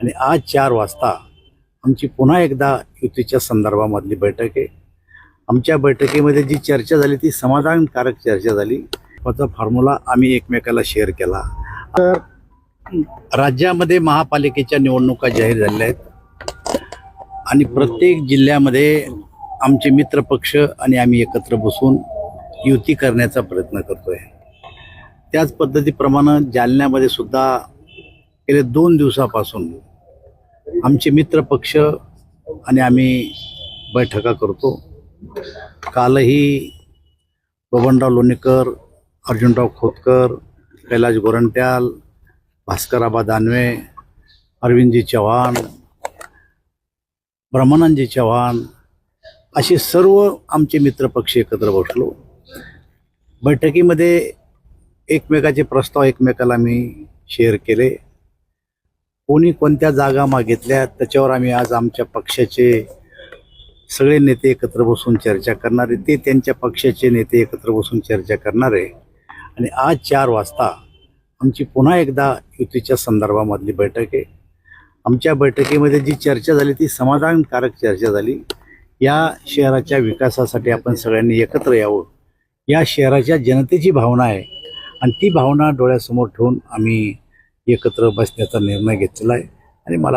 आणि आज 4 वाजता आमची पुन्हा एकदा युतीच्या संदर्भामधली बैठक आहे. आमच्या बैठकीमध्ये जी चर्चा झाली ती समाधानकारक चर्चा झाली. त्याचा फॉर्म्युला आम्ही एकमेकाला शेअर केला. तर राज्यामध्ये महापालिकेच्या निवडणुका जाहीर झालेल्या आहेत आणि प्रत्येक जिल्ह्यामध्ये आमचे मित्रपक्ष आणि आम्ही एकत्र बसून युती करण्याचा प्रयत्न करतोय. त्याच पद्धतीप्रमाणे जालन्यामध्ये सुद्धा गेले 2 दिवसापासून आमचे मित्रपक्ष आणि आम्ही बैठका करतो. कालही बबनराव लोणीकर, अर्जुनराव खोतकर, कैलाश गोरंट्याल, भास्कराबा दानवे, अरविंदजी चव्हाण, ब्रह्मानंदजी चव्हाण असे सर्व आमचे मित्रपक्ष एकत्र बसलो. बैठकीमध्ये एकमेकाचे प्रस्ताव एकमेकाला मी शेअर केले. कोणी कोणत्या जागा मागितल्या त्याच्यावर आम्ही आज आमच्या पक्षाचे सगळे नेते एकत्र बसून चर्चा करणार आहे. ते त्यांच्या पक्षाचे नेते एकत्र बसून चर्चा करणार आहे. आणि आज 4 वाजता आमची पुन्हा एकदा युतीच्या संदर्भामधली बैठक आहे. आमच्या बैठकीमध्ये जी चर्चा झाली ती समाधानकारक चर्चा झाली. या शहराच्या विकासासाठी आपण सगळ्यांनी एकत्र यावं, या शहराच्या जनतेची भावना आहे आणि ती भावना डोळ्यासमोर ठेवून आम्ही एकत्र बसण्याचा निर्णय घेतलेला आहे. आणि मला